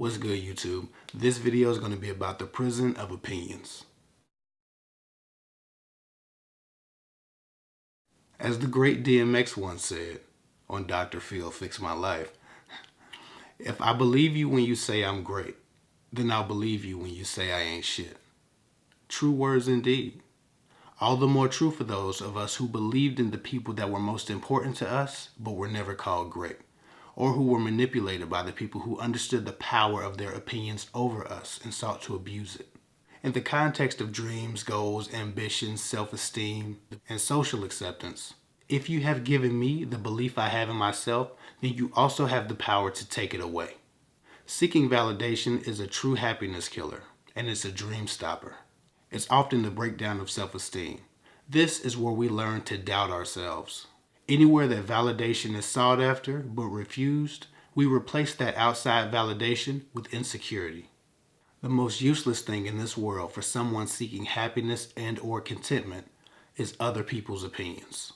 What's good, YouTube? This video is going to be about the prison of opinions. As the great DMX once said on Dr. Phil Fix My Life, if I believe you when you say I'm great, then I'll believe you when you say I ain't shit. True words indeed. All the more true for those of us who believed in the people that were most important to us, but were never called great, or who were manipulated by the people who understood the power of their opinions over us and sought to abuse it. In the context of dreams, goals, ambitions, self-esteem, and social acceptance, if you have given me the belief I have in myself, then you also have the power to take it away. Seeking validation is a true happiness killer, and it's a dream stopper. It's often the breakdown of self-esteem. This is where we learn to doubt ourselves. Anywhere that validation is sought after but refused, we replace that outside validation with insecurity. The most useless thing in this world for someone seeking happiness and/or contentment is other people's opinions.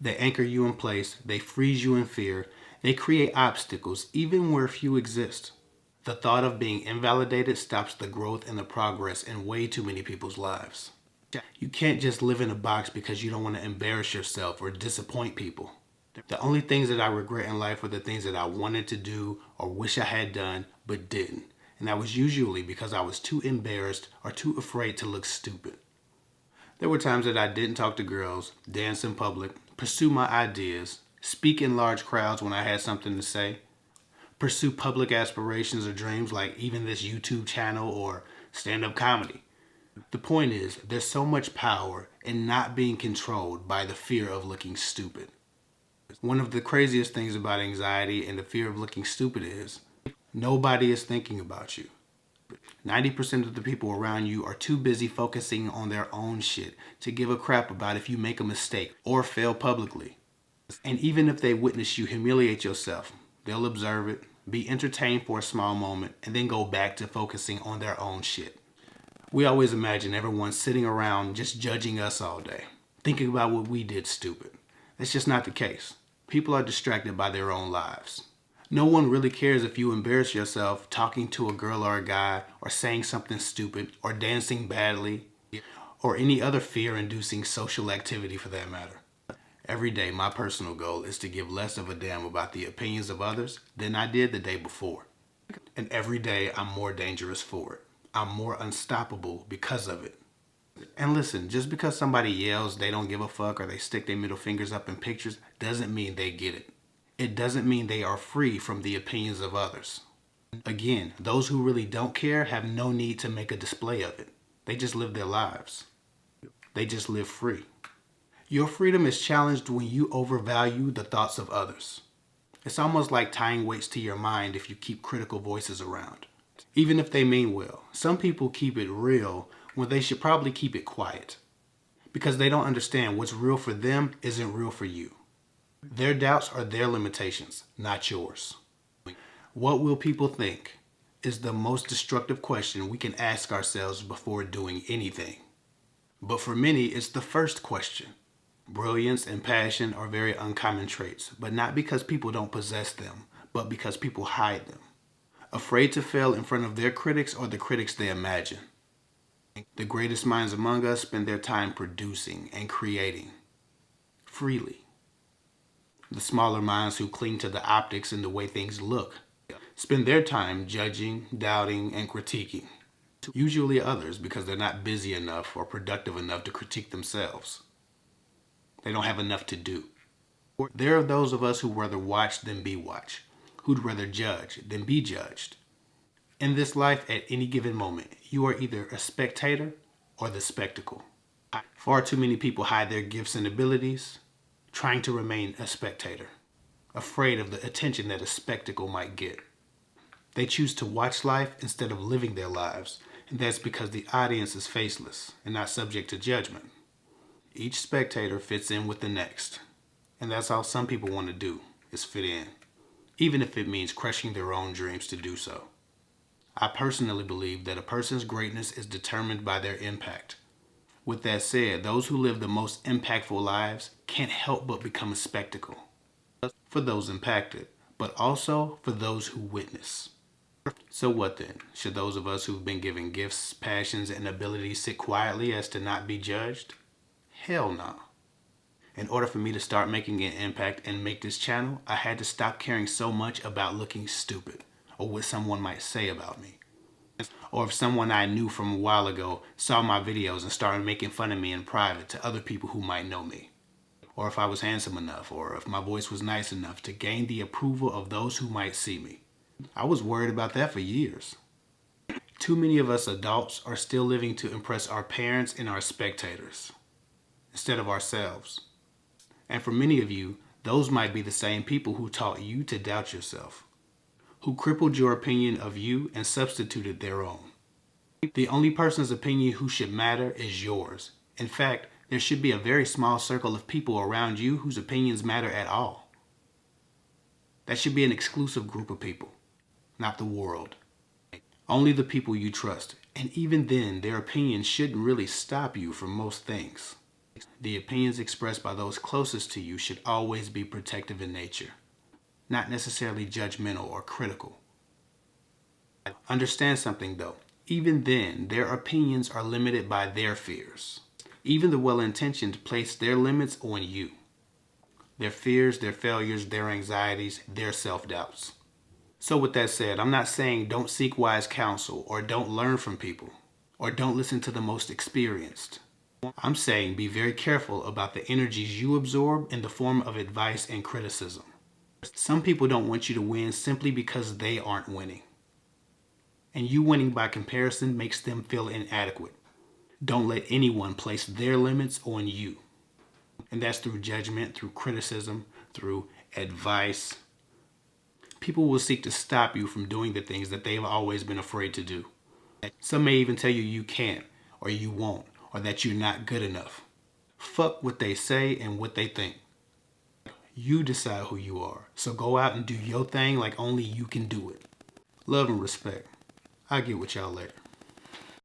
They anchor you in place, they freeze you in fear, they create obstacles even where few exist. The thought of being invalidated stops the growth and the progress in way too many people's lives. You can't just live in a box because you don't want to embarrass yourself or disappoint people. The only things that I regret in life are the things that I wanted to do or wish I had done but didn't. And that was usually because I was too embarrassed or too afraid to look stupid. There were times that I didn't talk to girls, dance in public, pursue my ideas, speak in large crowds when I had something to say, pursue public aspirations or dreams like even this YouTube channel or stand-up comedy. The point is, there's so much power in not being controlled by the fear of looking stupid. One of the craziest things about anxiety and the fear of looking stupid is nobody is thinking about you. 90% of the people around you are too busy focusing on their own shit to give a crap about if you make a mistake or fail publicly. And even if they witness you humiliate yourself, they'll observe it, be entertained for a small moment, and then go back to focusing on their own shit. We always imagine everyone sitting around just judging us all day, thinking about what we did stupid. That's just not the case. People are distracted by their own lives. No one really cares if you embarrass yourself talking to a girl or a guy, or saying something stupid, or dancing badly, or any other fear-inducing social activity for that matter. Every day, my personal goal is to give less of a damn about the opinions of others than I did the day before. And every day, I'm more dangerous for it. I'm more unstoppable because of it. And listen, just because somebody yells they don't give a fuck or they stick their middle fingers up in pictures doesn't mean they get it. It doesn't mean they are free from the opinions of others. Again, those who really don't care have no need to make a display of it. They just live their lives. They just live free. Your freedom is challenged when you overvalue the thoughts of others. It's almost like tying weights to your mind if you keep critical voices around. Even if they mean well, some people keep it real when they should probably keep it quiet. Because they don't understand what's real for them isn't real for you. Their doubts are their limitations, not yours. What will people think is the most destructive question we can ask ourselves before doing anything. But for many, it's the first question. Brilliance and passion are very uncommon traits, but not because people don't possess them, but because people hide them. Afraid to fail in front of their critics or the critics they imagine. The greatest minds among us spend their time producing and creating freely. The smaller minds who cling to the optics and the way things look spend their time judging, doubting, and critiquing. Usually others because they're not busy enough or productive enough to critique themselves. They don't have enough to do. There are those of us who rather watch than be watched, who'd rather judge than be judged. In this life, at any given moment, you are either a spectator or the spectacle. Far too many people hide their gifts and abilities, trying to remain a spectator, afraid of the attention that a spectacle might get. They choose to watch life instead of living their lives, and that's because the audience is faceless and not subject to judgment. Each spectator fits in with the next, and that's all some people want to do, is fit in, even if it means crushing their own dreams to do so. I personally believe that a person's greatness is determined by their impact. With that said, those who live the most impactful lives can't help but become a spectacle for those impacted, but also for those who witness. So what then? Should those of us who've been given gifts, passions, and abilities sit quietly as to not be judged? Hell no. In order for me to start making an impact and make this channel, I had to stop caring so much about looking stupid or what someone might say about me. Or if someone I knew from a while ago saw my videos and started making fun of me in private to other people who might know me. Or if I was handsome enough, or if my voice was nice enough to gain the approval of those who might see me. I was worried about that for years. Too many of us adults are still living to impress our parents and our spectators instead of ourselves. And for many of you, those might be the same people who taught you to doubt yourself, who crippled your opinion of you and substituted their own. The only person's opinion who should matter is yours. In fact, there should be a very small circle of people around you whose opinions matter at all. That should be an exclusive group of people, not the world. Only the people you trust, and even then, their opinions shouldn't really stop you from most things. The opinions expressed by those closest to you should always be protective in nature, not necessarily judgmental or critical. Understand something though, even then, their opinions are limited by their fears. Even the well-intentioned place their limits on you. Their fears, their failures, their anxieties, their self-doubts. So with that said, I'm not saying don't seek wise counsel or don't learn from people or don't listen to the most experienced. I'm saying be very careful about the energies you absorb in the form of advice and criticism. Some people don't want you to win simply because they aren't winning. And you winning by comparison makes them feel inadequate. Don't let anyone place their limits on you. And that's through judgment, through criticism, through advice. People will seek to stop you from doing the things that they've always been afraid to do. Some may even tell you you can't, or you won't, or that you're not good enough. Fuck what they say and what they think. You decide who you are. So go out and do your thing like only you can do it. Love and respect. I'll get with y'all later.